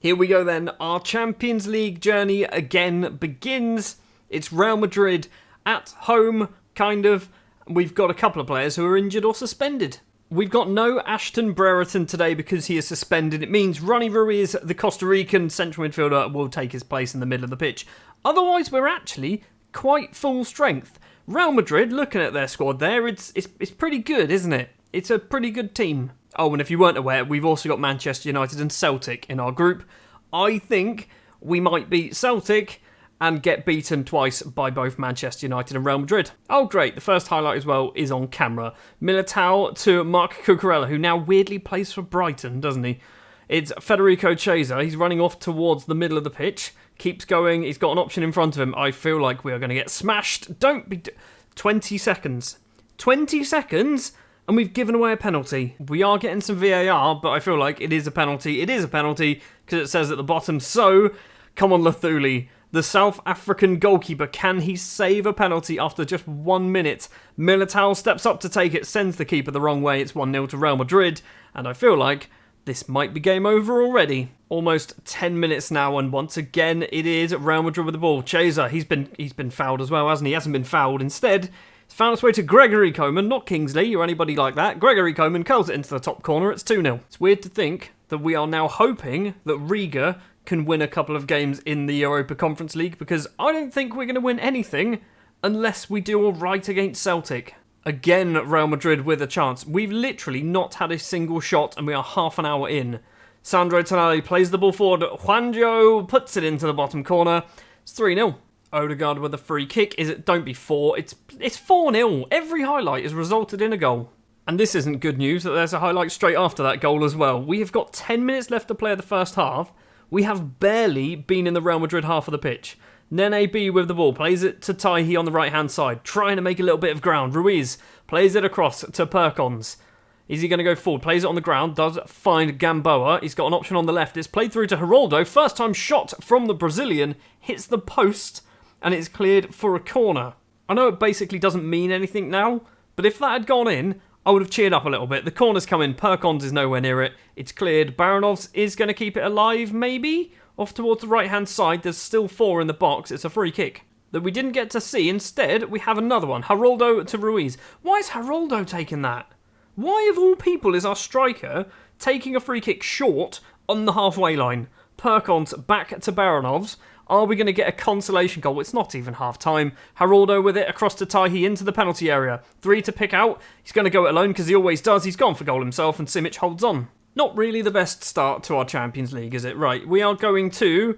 Here we go then. Our Champions League journey again begins. It's Real Madrid at home, kind of. We've got a couple of players who are injured or suspended. We've got no Ashton Brereton today because he is suspended. It means Ronnie Ruiz, the Costa Rican central midfielder, will take his place in the middle of the pitch. Otherwise, we're actually quite full strength. Real Madrid, looking at their squad there, it's pretty good, isn't it? It's a pretty good team. Oh, and if you weren't aware, we've also got Manchester United and Celtic in our group. I think we might beat Celtic and get beaten twice by both Manchester United and Real Madrid. Oh, great. The first highlight as well is on camera. Militao to Marc Cucurella, who now weirdly plays for Brighton, doesn't he? It's Federico Chiesa. He's running off towards the middle of the pitch. Keeps going. He's got an option in front of him. I feel like we are going to get smashed. 20 seconds. 20 seconds? And we've given away a penalty. We are getting some VAR, but I feel like it is a penalty. It is a penalty because it says at the bottom. So, come on, Lathuli. The South African goalkeeper, can he save a penalty after just 1 minute? Militao steps up to take it, sends the keeper the wrong way. It's 1-0 to Real Madrid. And I feel like this might be game over already. Almost 10 minutes now, and once again, it is Real Madrid with the ball. Chiesa, he's been fouled as well, hasn't he? He hasn't been fouled. Instead, it's found its way to Gregory Coman, not Kingsley or anybody like that. Gregory Coman curls it into the top corner. It's 2-0. It's weird to think that we are now hoping that Riga can win a couple of games in the Europa Conference League, because I don't think we're going to win anything unless we do all right against Celtic. Again, Real Madrid with a chance. We've literally not had a single shot, and we are half an hour in. Sandro Tonali plays the ball forward. Juanjo puts it into the bottom corner. It's 3-0. Odegaard with a free kick. Don't be 4. It's 4-0. Every highlight has resulted in a goal. And this isn't good news that there's a highlight straight after that goal as well. We have got 10 minutes left to play the first half. We have barely been in the Real Madrid half of the pitch. Nene B with the ball, plays it to Taihi on the right-hand side, trying to make a little bit of ground. Ruiz plays it across to Perkons. Is he going to go forward? Plays it on the ground, does find Gamboa. He's got an option on the left. It's played through to Geraldo. First time shot from the Brazilian, hits the post, and it's cleared for a corner. I know it basically doesn't mean anything now, but if that had gone in, I would have cheered up a little bit. The corner's come in, Perkons is nowhere near it. It's cleared. Baranovs is going to keep it alive, maybe? Off towards the right-hand side, there's still 4 in the box. It's a free kick that we didn't get to see. Instead, we have another one. Geraldo to Ruiz. Why is Geraldo taking that? Why, of all people, is our striker taking a free kick short on the halfway line? Perkons back to Baranovs. Are we going to get a consolation goal? It's not even half-time. Geraldo with it across to Taihi into the penalty area. 3 to pick out. He's going to go it alone because he always does. He's gone for goal himself and Simic holds on. Not really the best start to our Champions League, is it? Right, we are going to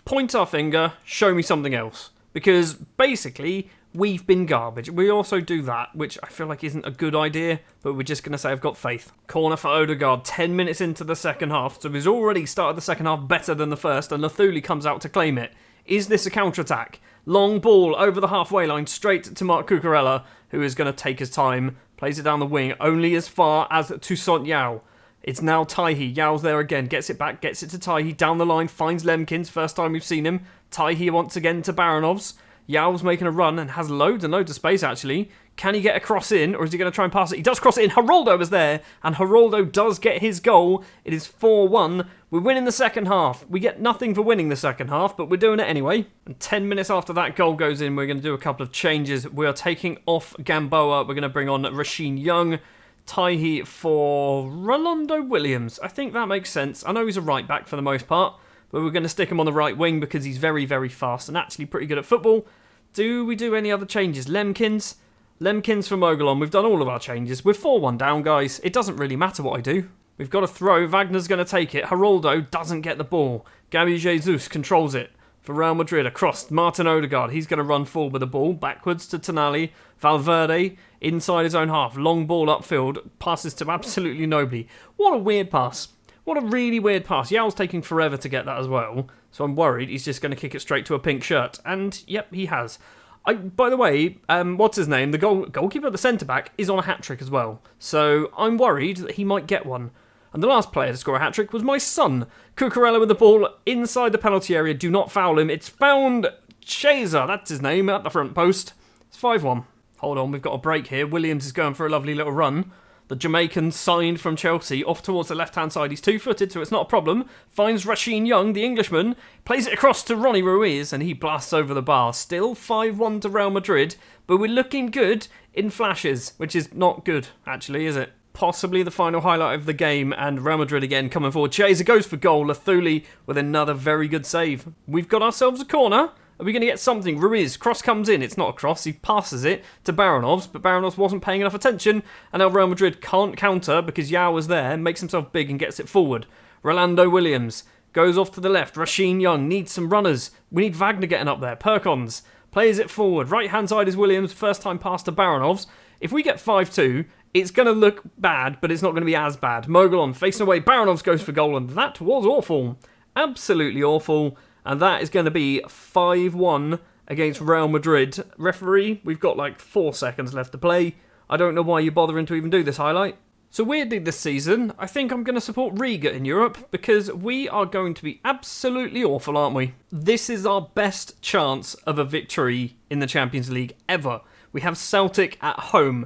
point our finger, show me something else. Because basically, we've been garbage. We also do that, which I feel like isn't a good idea, but we're just going to say I've got faith. Corner for Odegaard, 10 minutes into the second half, so he's already started the second half better than the first, and Lathuli comes out to claim it. Is this a counter-attack? Long ball over the halfway line, straight to Marc Cucurella, who is going to take his time, plays it down the wing, only as far as Toussaint Yao. It's now Taihi. Yao's there again. Gets it back. Gets it to Taihi. Down the line. Finds Lemkins. First time we've seen him. Taihi once again to Baranovs. Yao's making a run and has loads and loads of space, actually. Can he get a cross in, or is he going to try and pass it? He does cross it in. Geraldo is there, and Geraldo does get his goal. It is 4-1. We're winning the second half. We get nothing for winning the second half, but we're doing it anyway. And 10 minutes after that goal goes in, we're going to do a couple of changes. We are taking off Gamboa. We're going to bring on Rasheen Young. Taihi for Rolando Williams. I think that makes sense. I know he's a right back for the most part, but we're going to stick him on the right wing because he's very, very fast and actually pretty good at football. Do we do any other changes? Lemkins for Mogolon. We've done all of our changes. We're 4-1 down, guys. It doesn't really matter what I do. We've got a throw. Wagner's going to take it. Geraldo doesn't get the ball. Gabi Jesus controls it for Real Madrid across Martin Odegaard. He's going to run forward with the ball. Backwards to Tonali. Valverde inside his own half. Long ball upfield. Passes to absolutely nobody. What a weird pass. What a really weird pass. Yao's taking forever to get that as well. So I'm worried he's just going to kick it straight to a pink shirt. And, yep, he has. By the way, what's his name? The goalkeeper, the centre-back, is on a hat-trick as well. So I'm worried that he might get one. And the last player to score a hat-trick was my son. Cucurella with the ball inside the penalty area. Do not foul him. It's found Chiesa, that's his name, at the front post. It's 5-1. Hold on, we've got a break here. Williams is going for a lovely little run. the Jamaican signed from Chelsea, off towards the left-hand side. He's two-footed, so it's not a problem. Finds Rasheen Young, the Englishman, plays it across to Ronnie Ruiz, and he blasts over the bar. Still 5-1 to Real Madrid, but we're looking good in flashes, which is not good, actually, is it? Possibly the final highlight of the game, and Real Madrid again coming forward. Chiesa goes for goal. Lathuli with another very good save. We've got ourselves a corner. Are we going to get something? Ruiz, cross comes in. It's not a cross. He passes it to Baranovs, but Baranovs wasn't paying enough attention, and now Real Madrid can't counter because Yao was there, makes himself big and gets it forward. Rolando Williams goes off to the left. Rasheen Young needs some runners. We need Wagner getting up there. Perkons plays it forward. Right-hand side is Williams. First time pass to Baranovs. If we get 5-2, it's going to look bad, but it's not going to be as bad. Mogolon facing away. Baranovs goes for goal, and that was awful. Absolutely awful. And that is going to be 5-1 against Real Madrid. Referee, we've got like 4 seconds left to play. I don't know why you're bothering to even do this highlight. So weirdly this season, I think I'm going to support Riga in Europe because we are going to be absolutely awful, aren't we? This is our best chance of a victory in the Champions League ever. We have Celtic at home.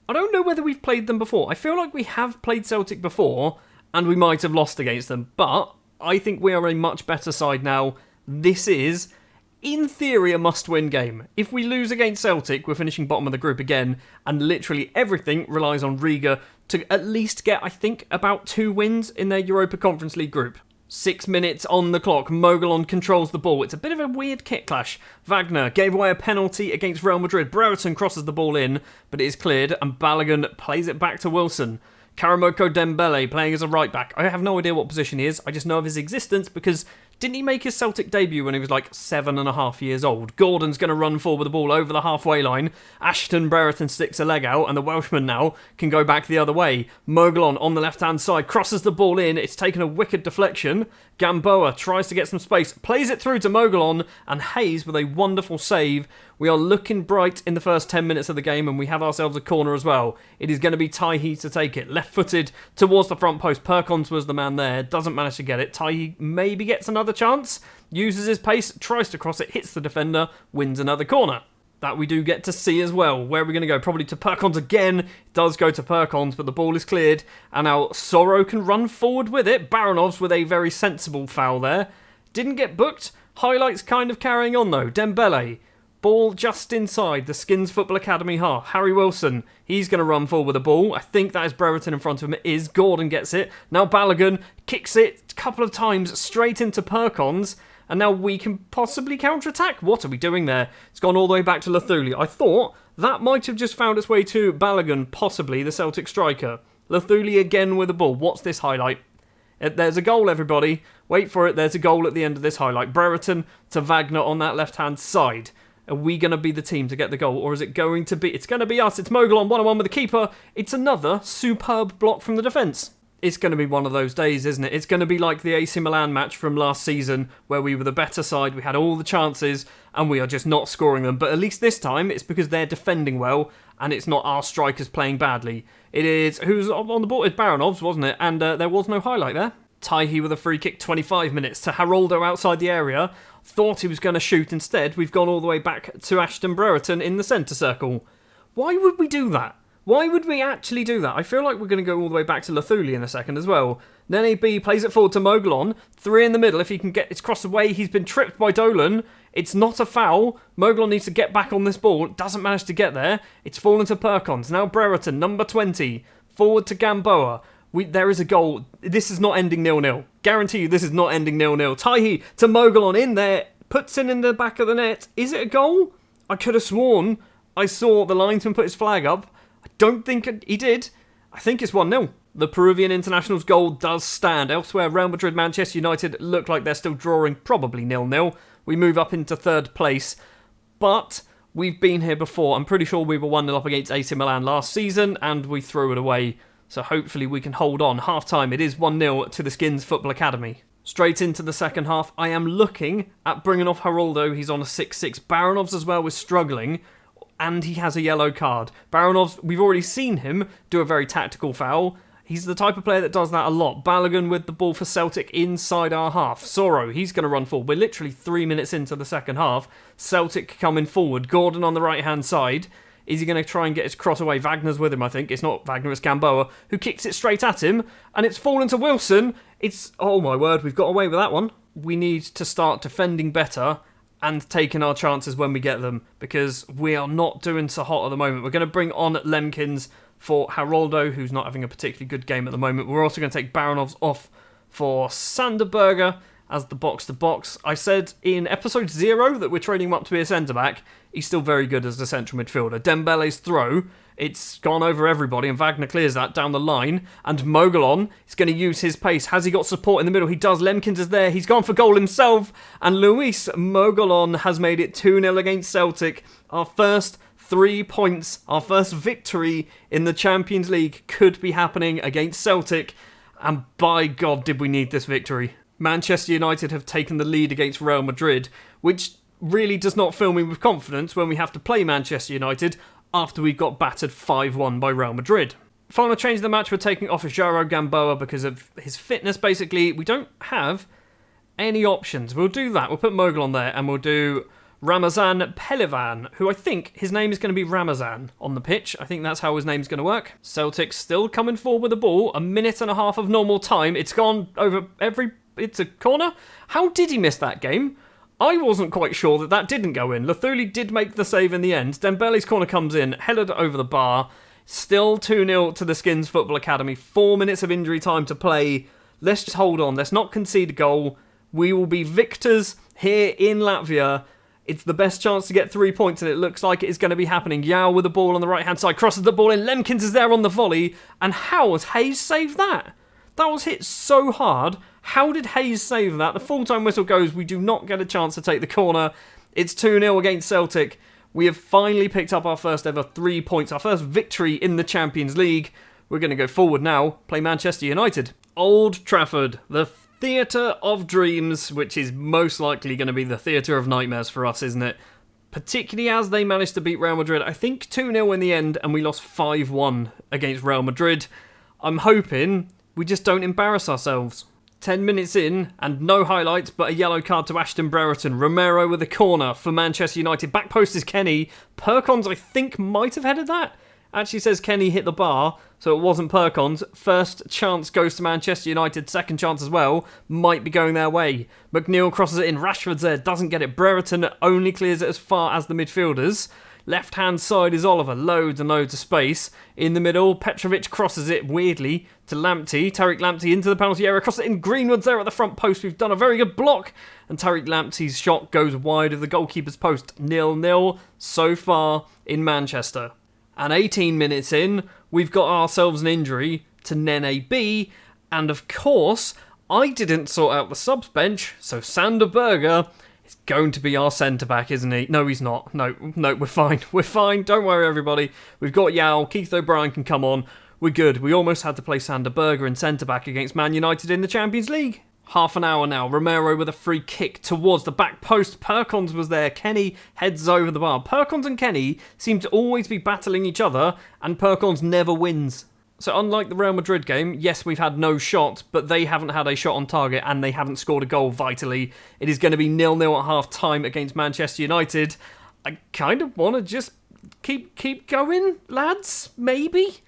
I don't know whether we've played them before. I feel like we have played Celtic before and we might have lost against them, but I think we are a much better side now. This is, in theory, a must-win game. If we lose against Celtic, we're finishing bottom of the group again, and literally everything relies on Riga to at least get, I think, about 2 wins in their Europa Conference League group. 6 minutes on the clock. Mogolon controls the ball. It's a bit of a weird kick clash. Wagner gave away a penalty against Real Madrid. Brereton crosses the ball in, but it is cleared, and Balogun plays it back to Wilson. Karamoko Dembele playing as a right back. I have no idea what position he is. I just know of his existence because didn't he make his Celtic debut when he was like 7.5 years old? Gordon's going to run forward with the ball over the halfway line. Ashton Brereton sticks a leg out and the Welshman now can go back the other way. Mogolon on the left-hand side crosses the ball in. It's taken a wicked deflection. Gamboa tries to get some space, plays it through to Mogolon, and Hayes with a wonderful save. We are looking bright in the first 10 minutes of the game, and we have ourselves a corner as well. It is going to be Taihi to take it. Left-footed towards the front post. Perkons was the man there. Doesn't manage to get it. Taihi maybe gets another chance. Uses his pace. Tries to cross it. Hits the defender. Wins another corner. That we do get to see as well. Where are we going to go? Probably to Perkons again. It does go to Perkons, but the ball is cleared. And now Sorrow can run forward with it. Baranovs with a very sensible foul there. Didn't get booked. Highlights kind of carrying on though. Dembele. Ball just inside the Skinnz Football Academy half. Harry Wilson, he's going to run forward with the ball. I think that is Brereton in front of him. It is. Gordon gets it. Now Balogun kicks it a couple of times straight into Perkons. And now we can possibly counter-attack. What are we doing there? It's gone all the way back to Lathuli. I thought that might have just found its way to Balogun, possibly the Celtic striker. Lathuli again with the ball. What's this highlight? There's a goal, everybody. Wait for it. There's a goal at the end of this highlight. Brereton to Wagner on that left-hand side. Are we going to be the team to get the goal, or is it going to be... It's going to be us. It's Mogolon, 1-on-1 with the keeper. It's another superb block from the defence. It's going to be one of those days, isn't it? It's going to be like the AC Milan match from last season, where we were the better side, we had all the chances, and we are just not scoring them. But at least this time, it's because they're defending well, and it's not our strikers playing badly. It is... Who's on the ball? It's Baranovs, wasn't it? And there was no highlight there. Taihi with a free kick, 25 minutes to Geraldo outside the area. Thought he was going to shoot. Instead, we've gone all the way back to Ashton Brereton in the centre circle. Why would we do that? Why would we actually do that? I feel like we're going to go all the way back to Lathuli in a second as well. Nene B plays it forward to Mogolon. 3 in the middle. If he can get it crossed away, he's been tripped by Dolan. It's not a foul. Mogolon needs to get back on this ball. Doesn't manage to get there. It's fallen to Perkons. Now Brereton, number 20. Forward to Gamboa. There is a goal. This is not ending 0-0. Guarantee you this is not ending 0-0. Taihi to Mogolon in there. Puts in the back of the net. Is it a goal? I could have sworn I saw the linesman put his flag up. I don't think he did. I think it's 1-0. The Peruvian international's goal does stand. Elsewhere, Real Madrid, Manchester United look like they're still drawing, probably 0-0. We move up into 3rd place. But we've been here before. I'm pretty sure we were 1-0 up against AC Milan last season, and we threw it away. So hopefully we can hold on. Half-time, it is 1-0 to the Skinnz Football Academy. Straight into the second half, I am looking at bringing off Geraldo. He's on a 6-6. Baranovs as well was struggling, and he has a yellow card. Baranovs, we've already seen him do a very tactical foul. He's the type of player that does that a lot. Balogun with the ball for Celtic inside our half. Sorrow, he's going to run forward. We're literally 3 minutes into the second half. Celtic coming forward. Gordon on the right-hand side. Is he going to try and get his cross away? Wagner's with him, I think. It's not Wagner, it's Gamboa, who kicks it straight at him, and it's fallen to Wilson. Oh my word, we've got away with that one. We need to start defending better and taking our chances when we get them, because we are not doing so hot at the moment. We're going to bring on Lemkins for Haroldo, who's not having a particularly good game at the moment. We're also going to take Baronovs off for Sanderberger as the box-to-box. I said in episode 0 that we're trading him up to be a centre-back. He's still very good as a central midfielder. Dembele's throw, it's gone over everybody, and Wagner clears that down the line. And Mogolon is going to use his pace. Has he got support in the middle? He does. Lemkins is there. He's gone for goal himself. And Luis Mogolon has made it 2-0 against Celtic. Our first 3 points, our first victory in the Champions League could be happening against Celtic. And by God, did we need this victory. Manchester United have taken the lead against Real Madrid, which really does not fill me with confidence when we have to play Manchester United after we got battered 5-1 by Real Madrid. Final change of the match, we're taking off João Gamboa because of his fitness, basically. We don't have any options. We'll do that. We'll put Mogul on there, and we'll do Ramazan Pelivan, who I think his name is going to be Ramazan on the pitch. I think that's how his name's going to work. Celtic still coming forward with the ball. 1.5 minutes of normal time. It's gone over It's a corner? How did he miss that game? I wasn't quite sure that didn't go in. Luthuli did make the save in the end. Dembele's corner comes in, headed over the bar. Still 2-0 to the Skinnz Football Academy. 4 minutes of injury time to play. Let's just hold on. Let's not concede a goal. We will be victors here in Latvia. It's the best chance to get 3 points, and it looks like it is going to be happening. Yao with the ball on the right-hand side. Crosses the ball in. Lemkins is there on the volley. And how has Hayes saved that? That was hit so hard. How did Hayes save that? The full-time whistle goes. We do not get a chance to take the corner. It's 2-0 against Celtic. We have finally picked up our first ever 3 points. Our first victory in the Champions League. We're going to go forward now. Play Manchester United. Old Trafford. The theatre of dreams, which is most likely going to be the theatre of nightmares for us, isn't it? Particularly as they managed to beat Real Madrid. I think 2-0 in the end, and we lost 5-1 against Real Madrid. I'm hoping we just don't embarrass ourselves. 10 minutes in, and no highlights, but a yellow card to Ashton Brereton. Romero with a corner for Manchester United. Back post is Kenny. Perkons, I think, might have headed that. Actually says Kenny hit the bar, so it wasn't Perkons. First chance goes to Manchester United. Second chance as well. Might be going their way. McNeil crosses it in. Rashford's there. Doesn't get it. Brereton only clears it as far as the midfielders. Left-hand side is Oliver. Loads and loads of space. In the middle, Petrovic crosses it weirdly to Lamptey. Tariq Lamptey into the penalty area. Crosses it in. Greenwood's there at the front post. We've done a very good block. And Tariq Lamptey's shot goes wide of the goalkeeper's post. 0-0 so far in Manchester. And 18 minutes in, we've got ourselves an injury to Nene B. And of course, I didn't sort out the subs bench, so Sander Berger is going to be our centre-back, isn't he? No, he's not. No, we're fine. We're fine. Don't worry, everybody. We've got Yao. Keith O'Brien can come on. We're good. We almost had to play Sander Berger in centre-back against Man United in the Champions League. Half an hour now. Romero with a free kick towards the back post. Perkons was there. Kenny heads over the bar. Perkons and Kenny seem to always be battling each other, and Perkons never wins. So unlike the Real Madrid game, yes, we've had no shot, but they haven't had a shot on target, and they haven't scored a goal vitally. It is going to be 0-0 at half-time against Manchester United. I kind of want to just keep going, lads. Maybe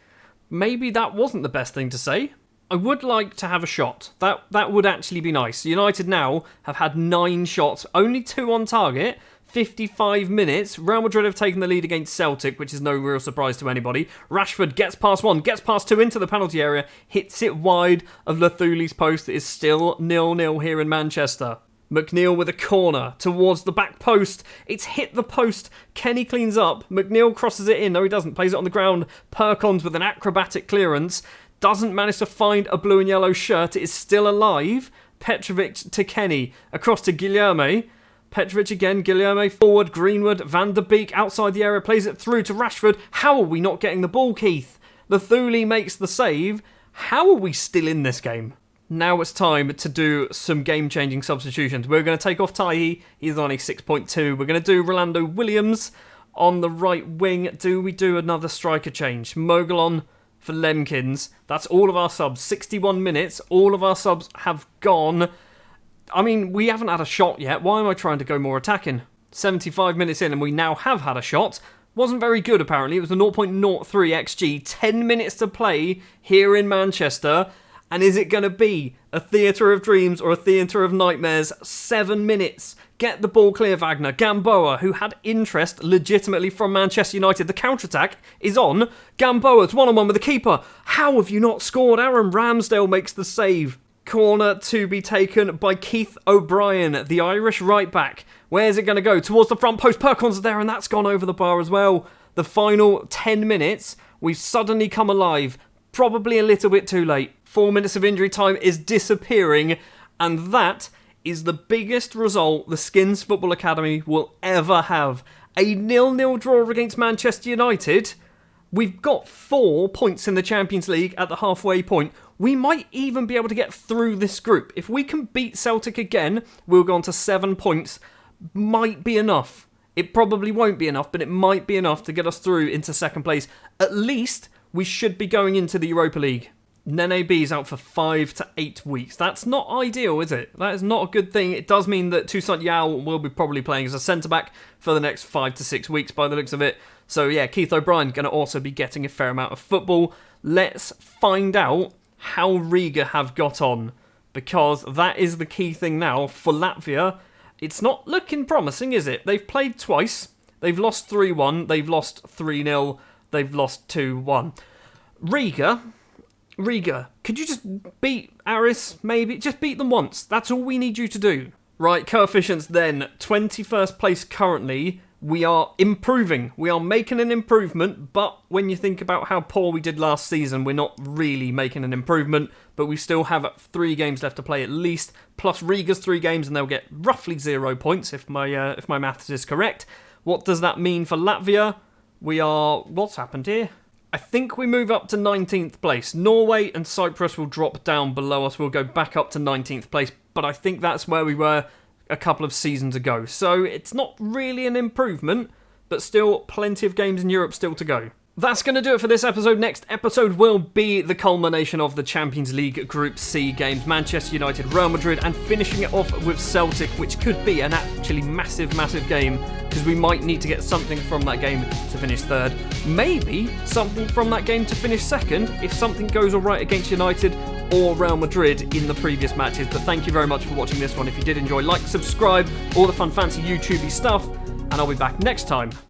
that wasn't the best thing to say. I would like to have a shot. That would actually be nice. United now have had 9 shots, only 2 on target, 55 minutes. Real Madrid have taken the lead against Celtic, which is no real surprise to anybody. Rashford gets past 1, gets past 2 into the penalty area, hits it wide of Lathuli's post. It is still 0-0 here in Manchester. McNeil with a corner towards the back post. It's hit the post. Kenny cleans up. McNeil crosses it in. No, he doesn't. Plays it on the ground. Perkons with an acrobatic clearance. Doesn't manage to find a blue and yellow shirt. It is still alive. Petrovic to Kenny. Across to Guilherme. Petrovic again. Guilherme forward. Greenwood. Van der Beek outside the area. Plays it through to Rashford. How are we not getting the ball, Keith? Lathuli makes the save. How are we still in this game? Now it's time to do some game-changing substitutions. We're going to take off Taihi. He's on a 6.2. We're going to do Rolando Williams on the right wing. Do we do another striker change? Mogolon for Lemkins. That's all of our subs. 61 minutes. All of our subs have gone. I mean, we haven't had a shot yet. Why am I trying to go more attacking? 75 minutes in and we now have had a shot. Wasn't very good, apparently. It was a 0.03 XG, 10 minutes to play here in Manchester. And is it going to be a theatre of dreams or a theatre of nightmares? 7 minutes. Get the ball clear, Wagner. Gamboa, who had interest legitimately from Manchester United. The counter-attack is on. Gamboa's one-on-one with the keeper. How have you not scored? Aaron Ramsdale makes the save. Corner to be taken by Keith O'Brien, the Irish right-back. Where's it going to go? Towards the front post. Perkins there, and that's gone over the bar as well. The final 10 minutes, we've suddenly come alive. Probably a little bit too late. 4 minutes of injury time is disappearing, and that is the biggest result the Skinnz Football Academy will ever have. A 0-0 draw against Manchester United. We've got 4 points in the Champions League at the halfway point. We might even be able to get through this group. If we can beat Celtic again, we'll go on to 7 points. Might be enough. It probably won't be enough, but it might be enough to get us through into second place. At least we should be going into the Europa League. Nene B's out for 5 to 8 weeks. That's not ideal, is it? That is not a good thing. It does mean that Toussaint Yao will be probably playing as a centre-back for the next 5 to 6 weeks by the looks of it. So yeah, Keith O'Brien going to also be getting a fair amount of football. Let's find out how Riga have got on, because that is the key thing now for Latvia. It's not looking promising, is it? They've played twice. They've lost 3-1. They've lost 3-0. They've lost 2-1. Riga, could you just beat Aris, maybe? Just beat them once. That's all we need you to do. Right, coefficients then. 21st place currently. We are improving. We are making an improvement, but when you think about how poor we did last season, we're not really making an improvement, but we still have 3 games left to play at least, plus Riga's 3 games, and they'll get roughly 0 points if my maths is correct. What does that mean for Latvia? What's happened here? I think we move up to 19th place. Norway and Cyprus will drop down below us. We'll go back up to 19th place, but I think that's where we were a couple of seasons ago. So it's not really an improvement, but still plenty of games in Europe still to go. That's going to do it for this episode. Next episode will be the culmination of the Champions League Group C games. Manchester United, Real Madrid, and finishing it off with Celtic, which could be an actually massive game, because we might need to get something from that game to finish third. Maybe something from that game to finish second, if something goes alright against United or Real Madrid in the previous matches. But thank you very much for watching this one. If you did enjoy, like, subscribe, all the fun fancy YouTubey stuff, and I'll be back next time